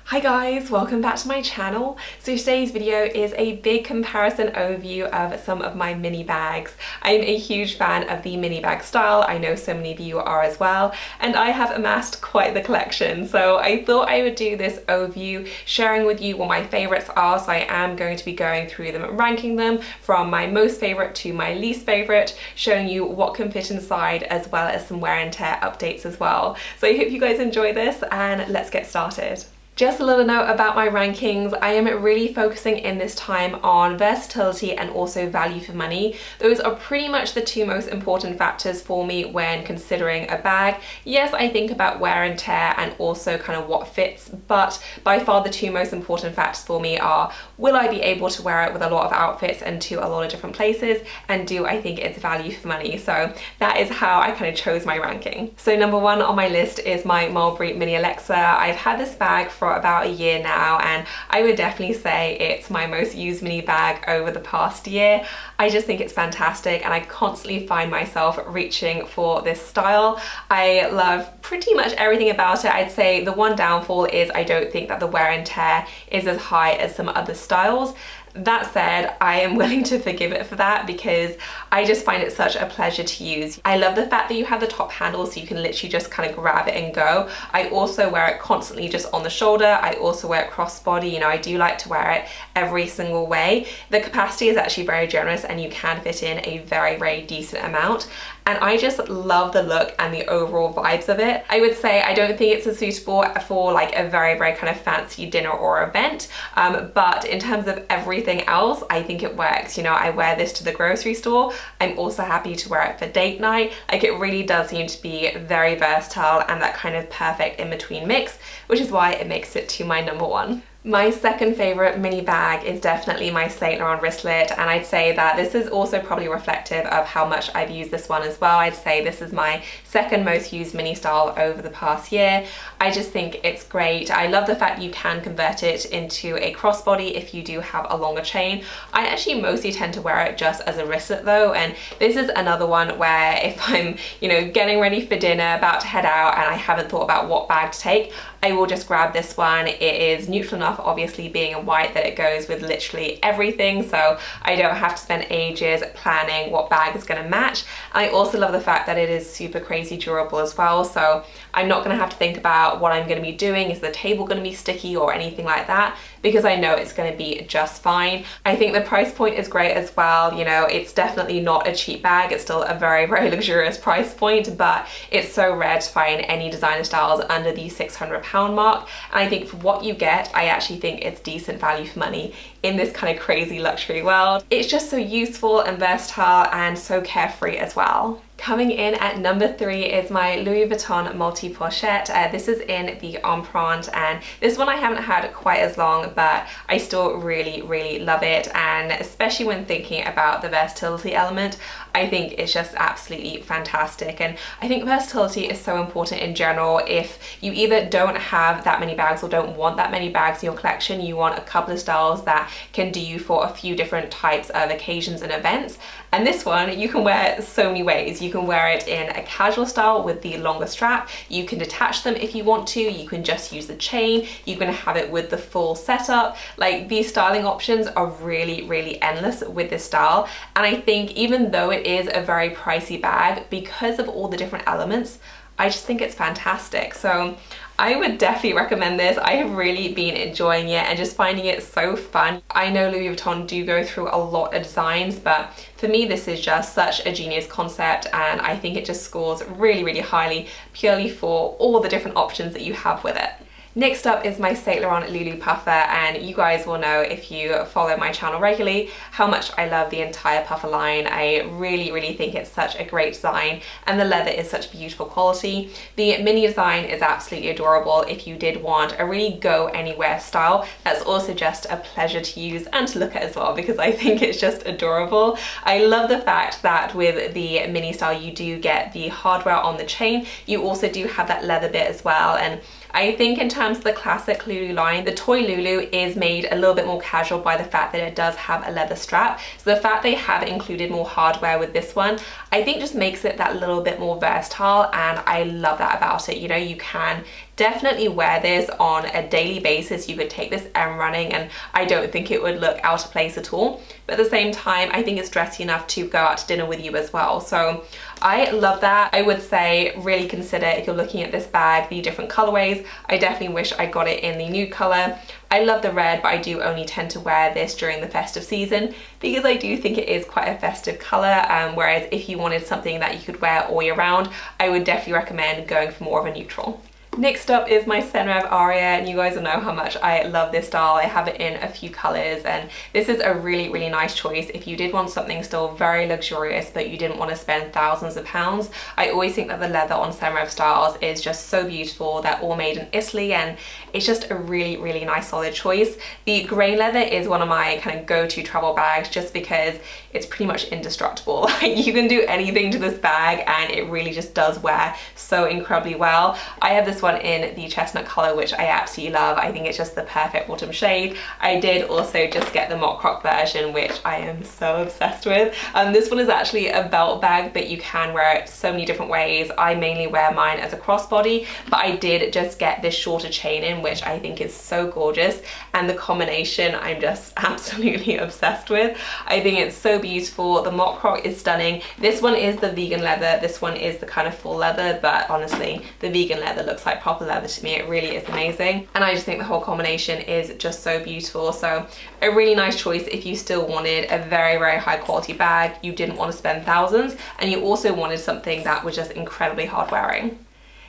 Hi guys, welcome back to my channel. So today's video is a big comparison overview of some of my mini bags. I'm a huge fan of the mini bag style. I know so many of you are as well, and I have amassed quite the collection. So I thought I would do this overview, sharing with you what my favorites are. So I am going to be going through them, ranking them from my most favorite to my least favorite, showing you what can fit inside, as well as some wear and tear updates as well. So I hope you guys enjoy this, and let's get started. Just a little note about my rankings. I am really focusing in this time on versatility and also value for money. Those are pretty much the two most important factors for me when considering a bag. Yes, I think about wear and tear and also kind of what fits, but by far the two most important factors for me are, will I be able to wear it with a lot of outfits and to a lot of different places, and do I think it's value for money? So that is how I kind of chose my ranking. So number one on my list is my Mulberry Mini Alexa. I've had this bag for about a year now, and I would definitely say it's my most used mini bag over the past year. I just think it's fantastic, and I constantly find myself reaching for this style. I love pretty much everything about it. I'd say the one downfall is I don't think that the wear and tear is as high as some other styles. That said, I am willing to forgive it for that because I just find it such a pleasure to use. I love the fact that you have the top handle so you can literally just kind of grab it and go. I also wear it constantly just on the shoulder. I also wear it crossbody. You know, I do like to wear it every single way. The capacity is actually very generous and you can fit in a very, very decent amount. And I just love the look and the overall vibes of it. I would say I don't think it's as suitable for like a very, very kind of fancy dinner or event. But in terms of everything else, I think it works. You know, I wear this to the grocery store. I'm also happy to wear it for date night. Like, it really does seem to be very versatile and that kind of perfect in-between mix, which is why it makes it to my number one. My second favorite mini bag is definitely my Saint Laurent Wristlet, and I'd say that this is also probably reflective of how much I've used this one as well. I'd say this is my second most used mini style over the past year. I just think it's great. I love the fact you can convert it into a crossbody if you do have a longer chain. I actually mostly tend to wear it just as a wristlet though, and this is another one where if I'm, you know, getting ready for dinner, about to head out, and I haven't thought about what bag to take, I will just grab this one. It is neutral enough, obviously being in white, that it goes with literally everything, so I don't have to spend ages planning what bag is going to match. I also love the fact that it is super crazy durable as well, so I'm not going to have to think about what I'm going to be doing. Is the table going to be sticky or anything like that? Because I know it's going to be just fine. I think the price point is great as well. You know, it's definitely not a cheap bag. It's still a very, very luxurious price point, but it's so rare to find any designer styles under the £600 mark. And I think for what you get, I actually think it's decent value for money in this kind of crazy luxury world. It's just so useful and versatile and so carefree as well. Coming in at number 3 is my Louis Vuitton Multi-Pochette. This is in the Empreinte, and this one I haven't had quite as long, but I still really, really love it. And especially when thinking about the versatility element, I think it's just absolutely fantastic. And I think versatility is so important in general. If you either don't have that many bags or don't want that many bags in your collection, you want a couple of styles that can do you for a few different types of occasions and events. And this one you can wear so many ways. You can wear it in a casual style with the longer strap. You can detach them if you want to. You can just use the chain. You can have it with the full setup. Like, these styling options are really, really endless with this style. And I think even though it is a very pricey bag, because of all the different elements, I just think it's fantastic. So I would definitely recommend this. I have really been enjoying it and just finding it so fun. I know Louis Vuitton do go through a lot of designs, but for me this is just such a genius concept, and I think it just scores really, really highly purely for all the different options that you have with it. Next up is my Saint Laurent Loulou puffer, and you guys will know if you follow my channel regularly how much I love the entire puffer line. I really, really think it's such a great design, and the leather is such beautiful quality. The mini design is absolutely adorable if you did want a really go anywhere style. That's also just a pleasure to use and to look at as well, because I think it's just adorable. I love the fact that with the mini style you do get the hardware on the chain. You also do have that leather bit as well, and I think in terms of the classic Loulou line, the toy Loulou is made a little bit more casual by the fact that it does have a leather strap. So the fact they have included more hardware with this one, I think just makes it that little bit more versatile, and I love that about it. You know, you can definitely wear this on a daily basis. You could take this running and I don't think it would look out of place at all. But at the same time, I think it's dressy enough to go out to dinner with you as well. So I love that. I would say really consider, if you're looking at this bag, the different colorways. I definitely wish I got it in the nude color. I love the red, but I do only tend to wear this during the festive season because I do think it is quite a festive color. Whereas if you wanted something that you could wear all year round, I would definitely recommend going for more of a neutral. Next up is my Senreve Aria, and you guys will know how much I love this style. I have it in a few colors, and this is a really nice choice if you did want something still very luxurious but you didn't want to spend thousands of pounds. I always think that the leather on Senreve styles is just so beautiful. They're all made in Italy and it's just a really nice solid choice. The grain leather is one of my kind of go-to travel bags just because it's pretty much indestructible. Like, you can do anything to this bag and it really just does wear so incredibly well. I have this one in the chestnut color, which I absolutely love. I think it's just the perfect autumn shade. I did also just get the mock croc version, which I am so obsessed with. This one is actually a belt bag, but you can wear it so many different ways. I mainly wear mine as a crossbody, but I did just get this shorter chain in, which I think is so gorgeous, and the combination I'm just absolutely obsessed with. I think it's so beautiful. The mock croc is stunning. This one is the vegan leather, this one is the kind of full leather, but honestly the vegan leather looks like proper leather to me. It really is amazing, and I just think the whole combination is just so beautiful. So a really nice choice if you still wanted a very high quality bag, you didn't want to spend thousands, and you also wanted something that was just incredibly hard wearing.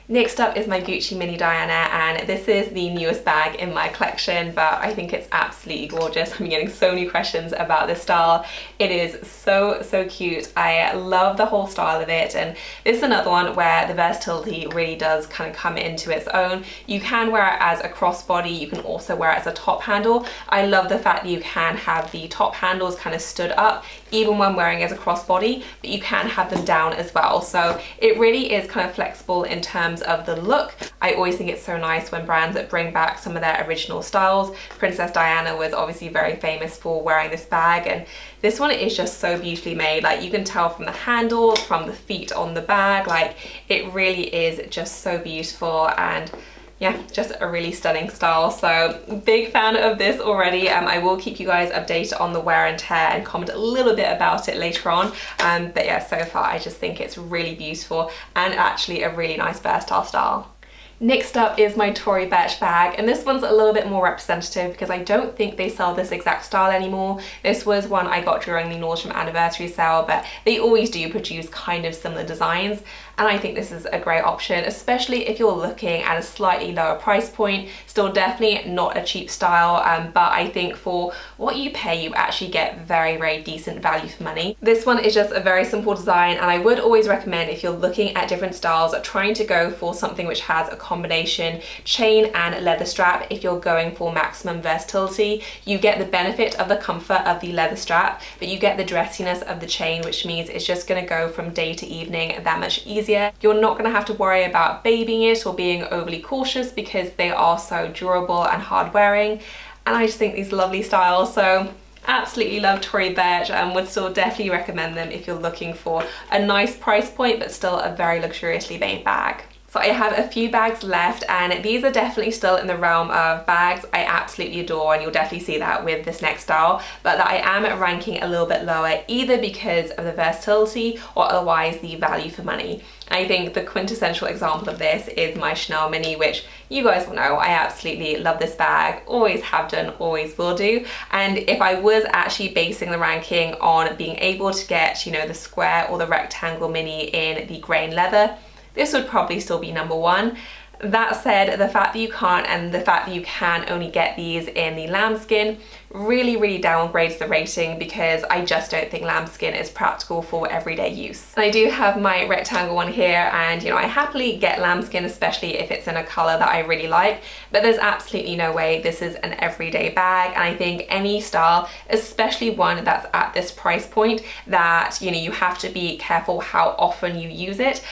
Next up is my Gucci Mini Diana, and this is the newest bag in my collection, but I think it's absolutely gorgeous. I'm getting so many questions about this style. It is so cute. I love the whole style of it, and this is another one where the versatility really does kind of come into its own. You can wear it as a crossbody, you can also wear it as a top handle. I love the fact that you can have the top handles kind of stood up even when wearing as a crossbody, but you can have them down as well. So it really is kind of flexible in terms of the look. I always think it's so nice when brands that bring back some of their original styles. Princess Diana was obviously very famous for wearing this bag, and this one is just so beautifully made. Like, you can tell from the handle, from the feet on the bag, like it really is just so beautiful, and yeah, just a really stunning style. So big fan of this already. I will keep you guys updated on the wear and tear and comment a little bit about it later on. But yeah, so far I just think it's really beautiful and actually a really nice versatile style. Next up is my Tory Burch bag, and this one's a little bit more representative because I don't think they sell this exact style anymore. This was one I got during the Nordstrom anniversary sale, but they always do produce kind of similar designs, and I think this is a great option, especially if you're looking at a slightly lower price point. Still definitely not a cheap style, but I think for what you pay, you actually get very decent value for money. This one is just a very simple design, and I would always recommend, if you're looking at different styles, trying to go for something which has a combination chain and leather strap. If you're going for maximum versatility, you get the benefit of the comfort of the leather strap, but you get the dressiness of the chain, which means it's just going to go from day to evening that much easier. You're not going to have to worry about babying it or being overly cautious because they are so durable and hard wearing, and I just think these lovely styles. So absolutely love Tory Burch and would still definitely recommend them if you're looking for a nice price point but still a very luxuriously made bag. So I have a few bags left, and these are definitely still in the realm of bags I absolutely adore, and you'll definitely see that with this next style, but that I am ranking a little bit lower, either because of the versatility or otherwise the value for money. I think the quintessential example of this is my Chanel Mini, which you guys will know I absolutely love this bag, always have done, always will do. And if I was actually basing the ranking on being able to get, you know, the square or the rectangle mini in the grain leather, this would probably still be number one. That said, the fact that you can't, and the fact that you can only get these in the lambskin, really downgrades the rating, because I just don't think lambskin is practical for everyday use. And I do have my rectangle one here, and you know, I happily get lambskin, especially if it's in a color that I really like, but there's absolutely no way this is an everyday bag. And I think any style, especially one that's at this price point, that, you know, you have to be careful how often you use it,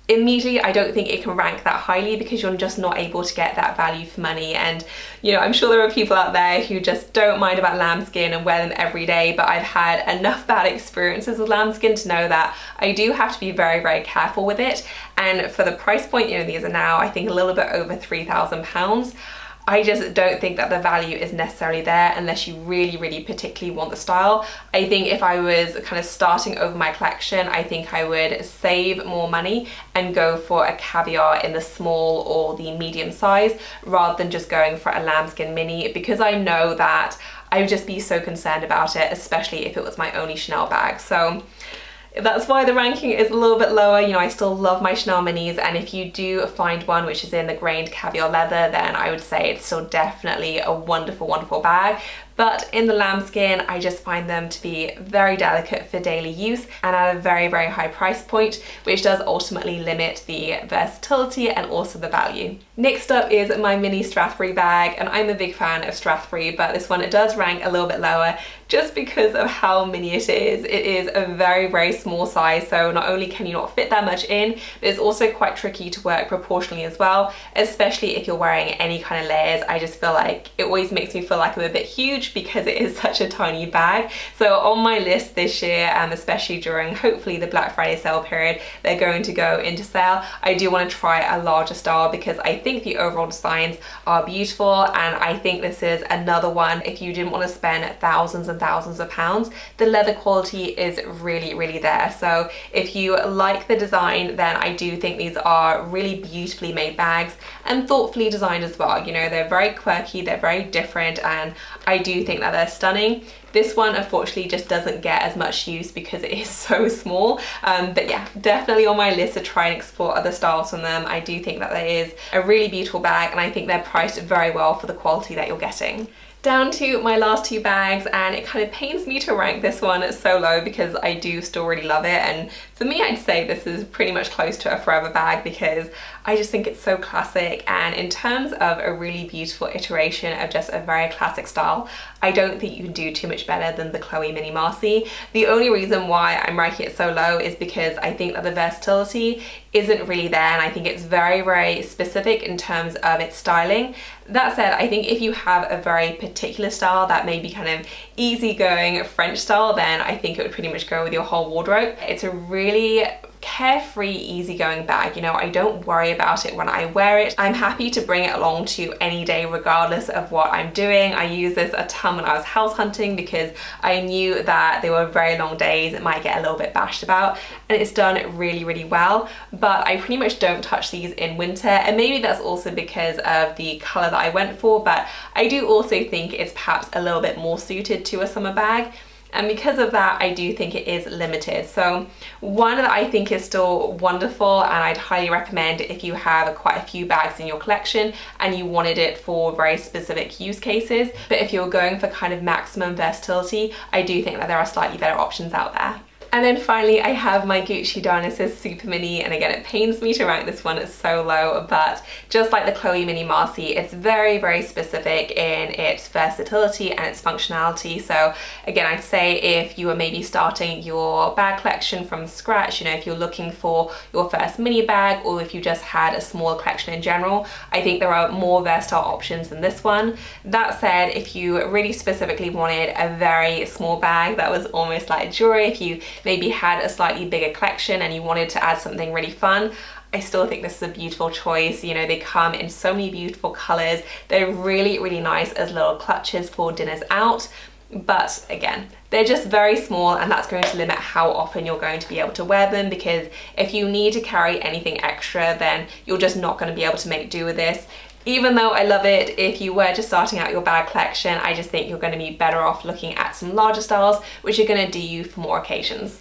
immediately I don't think it can rank that highly because you're just not able to get that value for money. And you know, I'm sure there are people out there who just don't mind about lambskin and wear them every day, but I've had enough bad experiences with lambskin to know that I do have to be very, very careful with it. And for the price point, you know, these are now I think a little bit over £3,000. I just don't think that the value is necessarily there unless you really, really particularly want the style. I think if I was kind of starting over my collection, I think I would save more money and go for a caviar in the small or the medium size rather than just going for a lambskin mini, because I know that I would just be so concerned about it, especially if it was my only Chanel bag. So that's why the ranking is a little bit lower. You know, I still love my Chanel minis, and if you do find one which is in the grained caviar leather, then I would say it's still definitely a wonderful, wonderful bag. But in the lambskin, I just find them to be very delicate for daily use and at a very, very high price point, which does ultimately limit the versatility and also the value. Next up is my mini Strathberry bag, and I'm a big fan of Strathberry, but this one, it does rank a little bit lower just because of how mini it is. It is a very, very small size, so not only can you not fit that much in, but it's also quite tricky to work proportionally as well, especially if you're wearing any kind of layers. I just feel like it always makes me feel like I'm a bit huge because it is such a tiny bag. So on my list this year, especially during hopefully the Black Friday sale period, they're going to go into sale. I do want to try a larger style because I think the overall designs are beautiful, and I think this is another one if you didn't want to spend thousands and thousands of pounds, the leather quality is really, really there. So if you like the design, then I do think these are really beautifully made bags and thoughtfully designed as well. You know, they're very quirky, they're very different, and I do think that they're stunning. This one unfortunately just doesn't get as much use because it is so small, but yeah, definitely on my list to try and explore other styles from them. I do think that there is a really beautiful bag, and I think they're priced very well for the quality that you're getting. Down to my last two bags, and it kind of pains me to rank this one so low because I do still really love it, and for me I'd say this is pretty much close to a forever bag because I just think it's so classic, and in terms of a really beautiful iteration of just a very classic style, I don't think you can do too much better than the Chloe Mini Marcie. The only reason why I'm ranking it so low is because I think that the versatility isn't really there, and I think it's very, very specific in terms of its styling. That said, I think if you have a very particular style that may be kind of easygoing French style, then I think it would pretty much go with your whole wardrobe. It's a really carefree, easygoing bag. You know, I don't worry about it when I wear it. I'm happy to bring it along to any day regardless of what I'm doing. I use this a ton when I was house hunting because I knew that they were very long days, it might get a little bit bashed about, and it's done really, really well. But I pretty much don't touch these in winter, and maybe that's also because of the color that I went for, but I do also think it's perhaps a little bit more suited to a summer bag. And because of that, I do think it is limited. So one that I think is still wonderful, and I'd highly recommend if you have quite a few bags in your collection and you wanted it for very specific use cases. But if you're going for kind of maximum versatility, I do think that there are slightly better options out there. And then finally, I have my Gucci Dionysus Super Mini, and again, it pains me to rank this one so low, but just like the Chloe Mini Marcie, it's very, very specific in its versatility and its functionality. So again, I'd say if you are maybe starting your bag collection from scratch, you know, if you're looking for your first mini bag, or if you just had a small collection in general, I think there are more versatile options than this one. That said, if you really specifically wanted a very small bag that was almost like jewelry, if you maybe had a slightly bigger collection and you wanted to add something really fun, I still think this is a beautiful choice. You know, they come in so many beautiful colors. They're really, really nice as little clutches for dinners out. But again, they're just very small, and that's going to limit how often you're going to be able to wear them, because if you need to carry anything extra, then you're just not going to be able to make do with this. Even though I love it, if you were just starting out your bag collection, I just think you're going to be better off looking at some larger styles, which are going to do you for more occasions.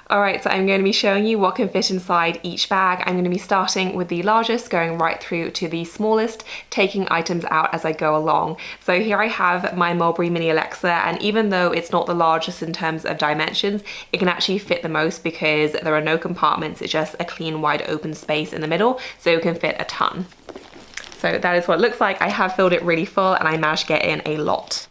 Alright, so I'm going to be showing you what can fit inside each bag. I'm going to be starting with the largest, going right through to the smallest, taking items out as I go along. So here I have my Mulberry Mini Alexa, and even though it's not the largest in terms of dimensions, it can actually fit the most because there are no compartments, it's just a clean, wide open space in the middle, so it can fit a ton. So that is what it looks like. I have filled it really full, and I managed to get in a lot.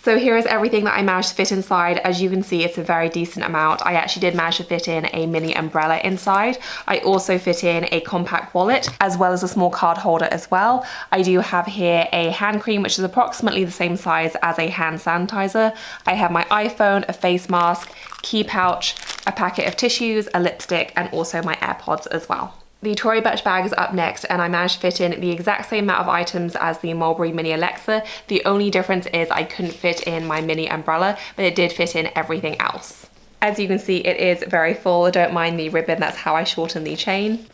So here is everything that I managed to fit inside. As you can see, it's a very decent amount. I actually did manage to fit in a mini umbrella inside. I also fit in a compact wallet as well as a small card holder as well. I do have here a hand cream, which is approximately the same size as a hand sanitizer. I have my iPhone, a face mask, key pouch, a packet of tissues, a lipstick, and also my AirPods as well. The Tory Burch bag is up next, and I managed to fit in the exact same amount of items as the Mulberry mini Alexa. The only difference is I couldn't fit in my mini umbrella, but it did fit in everything else. As you can see, it is very full. Don't mind the ribbon, that's how I shorten the chain.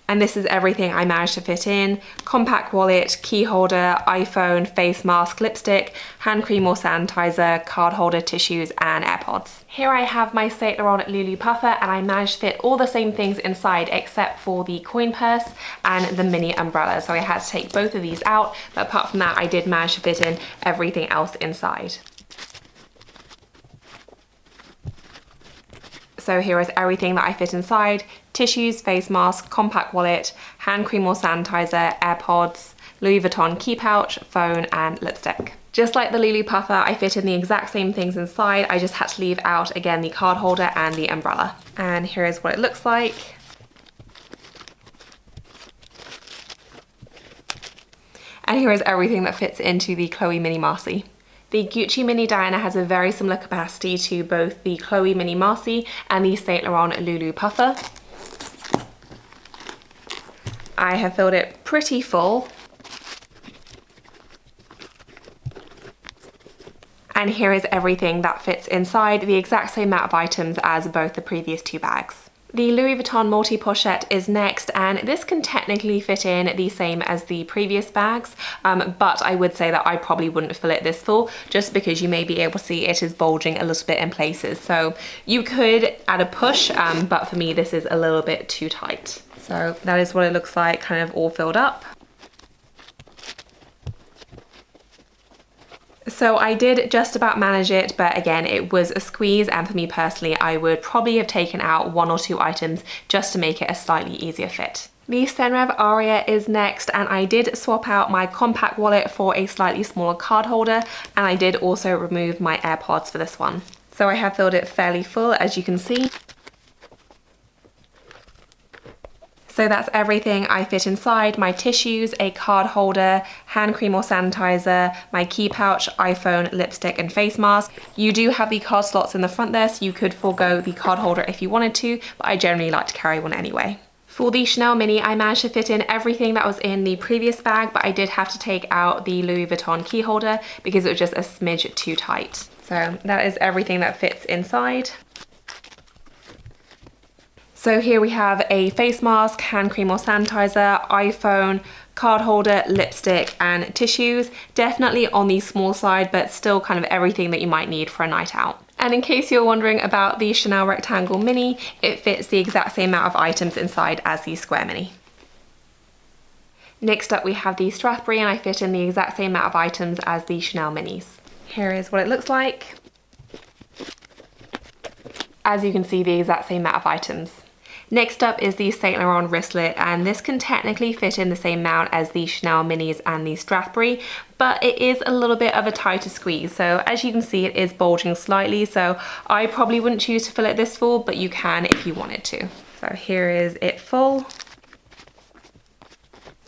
And this is everything I managed to fit in: compact wallet, key holder, iPhone, face mask, lipstick, hand cream or sanitizer, card holder, tissues, and AirPods. Here I have my Saint Laurent Loulou puffer, and I managed to fit all the same things inside except for the coin purse and the mini umbrella. So I had to take both of these out, but apart from that, I did manage to fit in everything else inside. So here is everything that I fit inside: tissues, face mask, compact wallet, hand cream or sanitizer, AirPods, Louis Vuitton key pouch, phone, and lipstick. Just like the Loulou puffer, I fit in the exact same things inside. I just had to leave out, again, the card holder and the umbrella. And here is what it looks like. And here is everything that fits into the Chloe Mini Marcie. The Gucci Mini Diana has a very similar capacity to both the Chloe Mini Marcie and the Saint Laurent Loulou puffer. I have filled it pretty full. And here is everything that fits inside, the exact same amount of items as both the previous two bags. The Louis Vuitton Multi-Pochette is next, and this can technically fit in the same as the previous bags, but I would say that I probably wouldn't fill it this full, just because you may be able to see it is bulging a little bit in places. So you could add a push, but for me this is a little bit too tight. So that is what it looks like, kind of all filled up. So I did just about manage it, but again, it was a squeeze, and for me personally, I would probably have taken out one or two items just to make it a slightly easier fit. The Senreve Aria is next, and I did swap out my compact wallet for a slightly smaller card holder, and I did also remove my AirPods for this one. So I have filled it fairly full, as you can see. So that's everything I fit inside: my tissues, a card holder, hand cream or sanitizer, my key pouch, iPhone, lipstick, and face mask. You do have the card slots in the front there, so you could forego the card holder if you wanted to, but I generally like to carry one anyway. For the Chanel Mini, I managed to fit in everything that was in the previous bag, but I did have to take out the Louis Vuitton key holder because it was just a smidge too tight. So that is everything that fits inside. So here we have a face mask, hand cream or sanitizer, iPhone, card holder, lipstick, and tissues. Definitely on the small side, but still kind of everything that you might need for a night out. And in case you're wondering about the Chanel Rectangle Mini, it fits the exact same amount of items inside as the Square Mini. Next up we have the Strathberry, and I fit in the exact same amount of items as the Chanel Minis. Here is what it looks like. As you can see, the exact same amount of items. Next up is the Saint Laurent Wristlet, and this can technically fit in the same amount as the Chanel Minis and the Strathberry, but it is a little bit of a tighter squeeze. So as you can see, it is bulging slightly, so I probably wouldn't choose to fill it this full, but you can if you wanted to. So here is it full.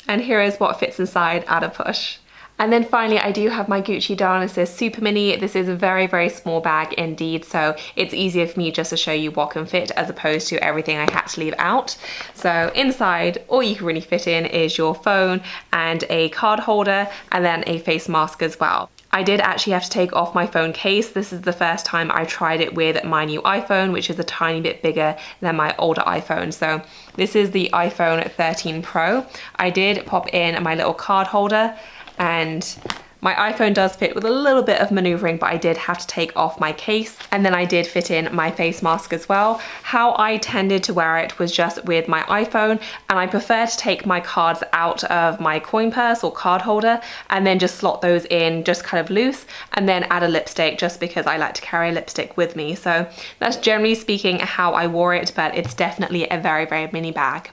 And here is what fits inside at a push. And then finally, I do have my Gucci Dionysus Super Mini. This is a very, very small bag indeed, so it's easier for me just to show you what can fit as opposed to everything I had to leave out. So inside, all you can really fit in is your phone and a card holder, and then a face mask as well. I did actually have to take off my phone case. This is the first time I tried it with my new iPhone, which is a tiny bit bigger than my older iPhone. So this is the iPhone 13 Pro. I did pop in my little card holder, and my iPhone does fit with a little bit of maneuvering, but I did have to take off my case. And then I did fit in my face mask as well. How I tended to wear it was just with my iPhone, and I prefer to take my cards out of my coin purse or card holder and then just slot those in just kind of loose, and then add a lipstick just because I like to carry a lipstick with me. So that's generally speaking how I wore it, but it's definitely a very, very mini bag.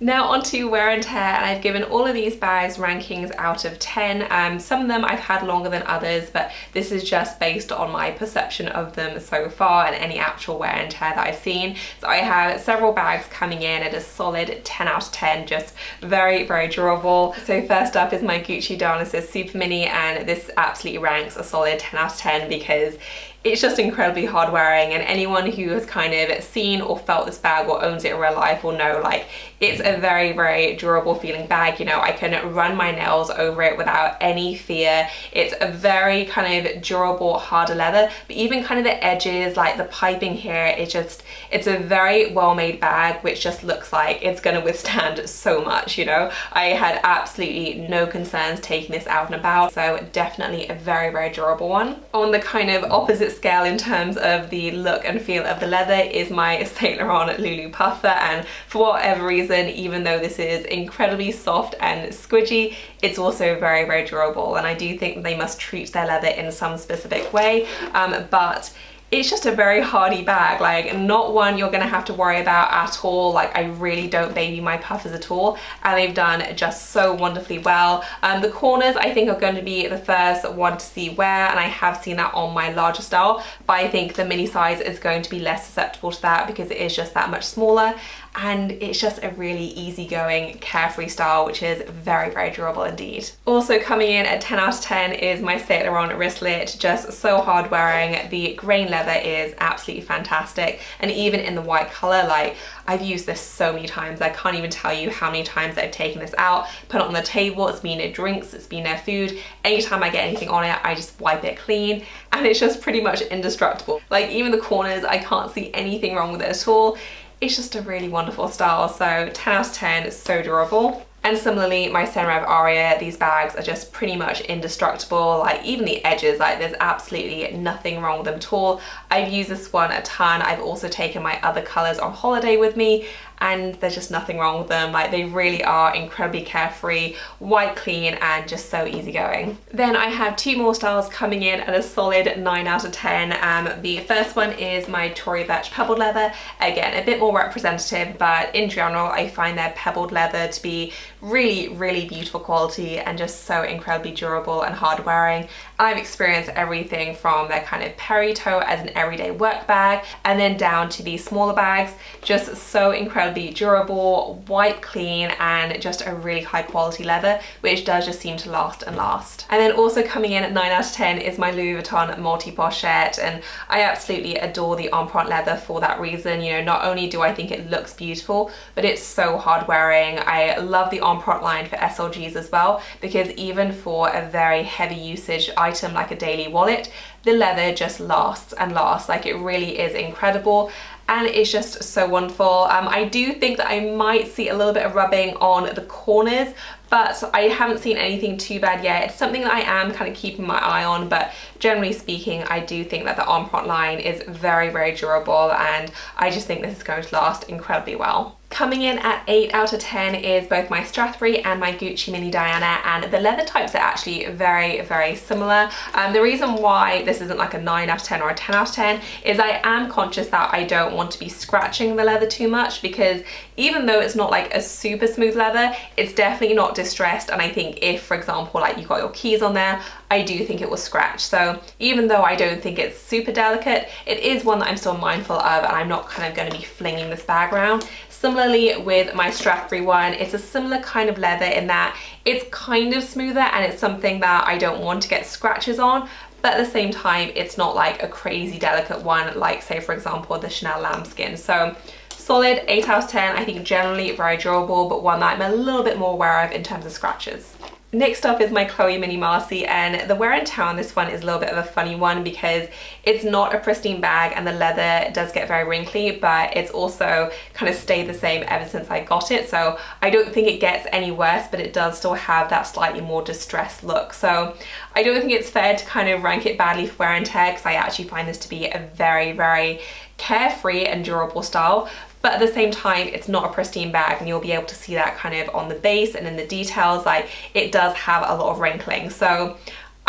Now onto wear and tear, and I've given all of these bags rankings out of 10. Some of them I've had longer than others, but this is just based on my perception of them so far and any actual wear and tear that I've seen. So I have several bags coming in at a solid 10 out of 10, just very, very durable. So first up is my Gucci Dionysus Super Mini, and this absolutely ranks a solid 10 out of 10 because it's just incredibly hard wearing, and anyone who has kind of seen or felt this bag or owns it in real life will know, like, it's a very, very durable feeling bag. You know, I can run my nails over it without any fear. It's a very kind of durable, harder leather, but even kind of the edges, like the piping here, it's a very well-made bag, which just looks like it's gonna withstand so much, you know. I had absolutely no concerns taking this out and about, so definitely a very, very durable one. On the kind of opposite scale in terms of the look and feel of the leather is my Saint Laurent Loulou puffer, and for whatever reason, even though this is incredibly soft and squidgy, it's also very, very durable, and I do think they must treat their leather in some specific way, but it's just a very hardy bag, like not one you're gonna have to worry about at all. Like, I really don't baby my puffers at all, and they've done just so wonderfully well. The corners I think are going to be the first one to see wear, and I have seen that on my larger style, but I think the mini size is going to be less susceptible to that because it is just that much smaller, and it's just a really easygoing, carefree style, which is very, very durable indeed. Also coming in at 10 out of 10 is my Saint Laurent Wristlet, just so hard wearing. The grain leather is absolutely fantastic, and even in the white color, like, I've used this so many times. I can't even tell you how many times I've taken this out, put it on the table, it's been in drinks, it's been their food. Anytime I get anything on it, I just wipe it clean, and it's just pretty much indestructible. Like, even the corners, I can't see anything wrong with it at all. It's just a really wonderful style, so 10 out of 10, it's so durable. And similarly, my Senreve Aria, these bags are just pretty much indestructible. Like, even the edges, like, there's absolutely nothing wrong with them at all. I've used this one a ton. I've also taken my other colors on holiday with me, and there's just nothing wrong with them. Like, they really are incredibly carefree, white clean, and just so easygoing. Then I have two more styles coming in at a solid 9 out of 10. The first one is my Tory Burch Pebbled leather. Again, a bit more representative, but in general, I find their pebbled leather to be really, really beautiful quality and just so incredibly durable and hard wearing. I've experienced everything from their kind of peri toe as an everyday work bag, and then down to these smaller bags, just so incredibly durable, white clean, and just a really high quality leather, which does just seem to last and last. And then also coming in at 9 out of 10 is my Louis Vuitton Multi-Pochette, and I absolutely adore the empreinte leather for that reason. You know, not only do I think it looks beautiful, but it's so hard wearing. I love the empreinte line for SLGs as well, because even for a very heavy usage item like a daily wallet, the leather just lasts and lasts. Like, it really is incredible, and it's just so wonderful. I do think that I might see a little bit of rubbing on the corners, but I haven't seen anything too bad yet. It's something that I am kind of keeping my eye on, but generally speaking, I do think that the empreinte line is very, very durable, and I just think this is going to last incredibly well. Coming in at 8 out of 10 is both my Strathberry and my Gucci Mini Diana, and the leather types are actually very, very similar. The reason why this isn't like a 9 out of 10 or a 10 out of 10 is I am conscious that I don't want to be scratching the leather too much, because even though it's not like a super smooth leather, it's definitely not distressed, and I think if, for example, like you got your keys on there, I do think it will scratch. So even though I don't think it's super delicate, it is one that I'm still mindful of, and I'm not kind of going to be flinging this bag around. Similarly with my Strathberry one, it's a similar kind of leather in that it's kind of smoother, and it's something that I don't want to get scratches on, but at the same time, it's not like a crazy delicate one, like say for example, the Chanel Lambskin. So solid 8 out of 10, I think generally very durable, but one that I'm a little bit more aware of in terms of scratches. Next up is my Chloe Mini Marcie, and the wear and tear on this one is a little bit of a funny one because it's not a pristine bag and the leather does get very wrinkly, but it's also kind of stayed the same ever since I got it. So I don't think it gets any worse, but it does still have that slightly more distressed look. So I don't think it's fair to kind of rank it badly for wear and tear, because I actually find this to be a very, very carefree and durable style. But at the same time, it's not a pristine bag, and you'll be able to see that kind of on the base and in the details. Like, it does have a lot of wrinkling. So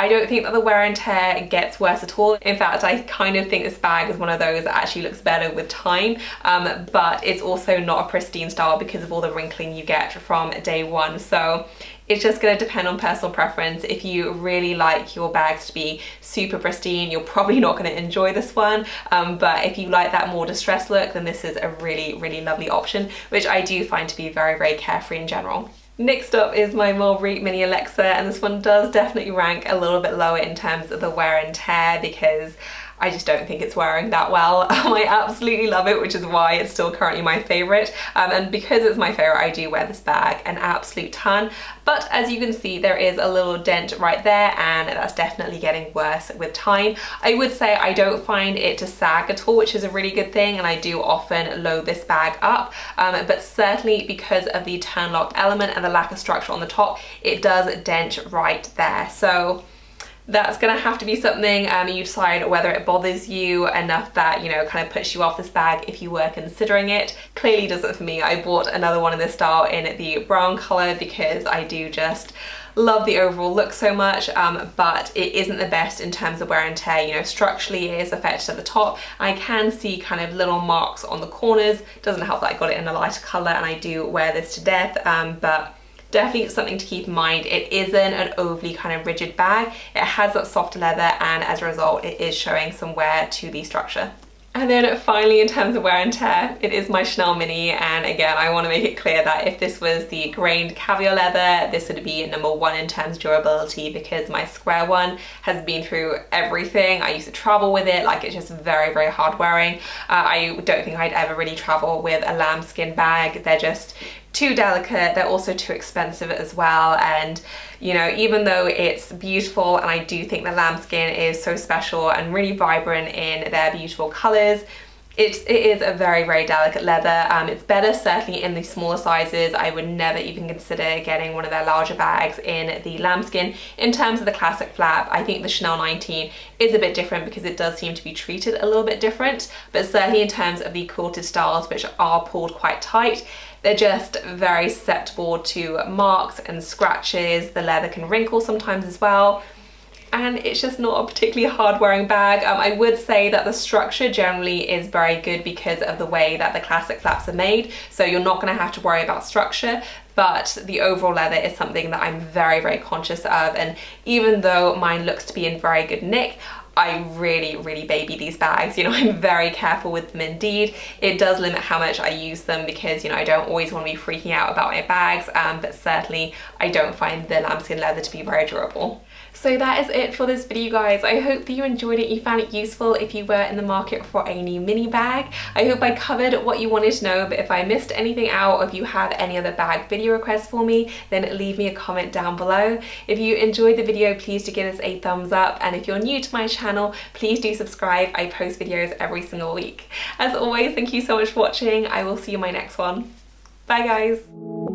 I don't think that the wear and tear gets worse at all. In fact, I kind of think this bag is one of those that actually looks better with time, but it's also not a pristine style because of all the wrinkling you get from day one. So it's just going to depend on personal preference. If you really like your bags to be super pristine, you're probably not going to enjoy this one. But if you like that more distressed look, then this is a really, really lovely option, which I do find to be very, very carefree in general. Next up is my Mulberry Mini Alexa, and this one does definitely rank a little bit lower in terms of the wear and tear because I just don't think it's wearing that well. I absolutely love it, which is why it's still currently my favorite. And because it's my favorite, I do wear this bag an absolute ton. But as you can see, there is a little dent right there, and that's definitely getting worse with time. I would say I don't find it to sag at all, which is a really good thing, and I do often load this bag up. But certainly because of the turn lock element and the lack of structure on the top, it does dent right there. So that's gonna have to be something you decide whether it bothers you enough that, you know, kind of puts you off this bag if you were considering it. Clearly does it for me. I bought another one in this style in the brown color because I do just love the overall look so much, but it isn't the best in terms of wear and tear. You know, structurally it is affected at the top. I can see kind of little marks on the corners. Doesn't help that I got it in a lighter color and I do wear this to death, but definitely something to keep in mind. It isn't an overly kind of rigid bag. It has that soft leather, and as a result it is showing some wear to the structure. And then finally, in terms of wear and tear, it is my Chanel Mini, and again I want to make it clear that if this was the grained caviar leather, this would be #1 in terms of durability because my square one has been through everything. I used to travel with it, like it's just very, very hard wearing. I don't think I'd ever really travel with a lambskin bag. They're just too delicate, they're also too expensive as well, and you know, even though it's beautiful and I do think the lambskin is so special and really vibrant in their beautiful colors, it is a very, very delicate leather. It's better certainly in the smaller sizes. I would never even consider getting one of their larger bags in the lambskin. In terms of the classic flap, I think the Chanel 19 is a bit different because it does seem to be treated a little bit different, but certainly in terms of the quilted styles, which are pulled quite tight, they're just very susceptible to marks and scratches. The leather can wrinkle sometimes as well, and it's just not a particularly hard wearing bag. I would say that the structure generally is very good because of the way that the classic flaps are made, so you're not going to have to worry about structure, but the overall leather is something that I'm very, very conscious of, and even though mine looks to be in very good nick, I really, really baby these bags. You know, I'm very careful with them indeed. It does limit how much I use them because, you know, I don't always want to be freaking out about my bags, but certainly I don't find the lambskin leather to be very durable. So that is it for this video, guys. I hope that you enjoyed it, you found it useful if you were in the market for a new mini bag. I hope I covered what you wanted to know, but if I missed anything out or if you have any other bag video requests for me, then leave me a comment down below. If you enjoyed the video, please do give us a thumbs up, and if you're new to my channel, please do subscribe. I post videos every single week. As always, thank you so much for watching. I will see you in my next one. Bye, guys.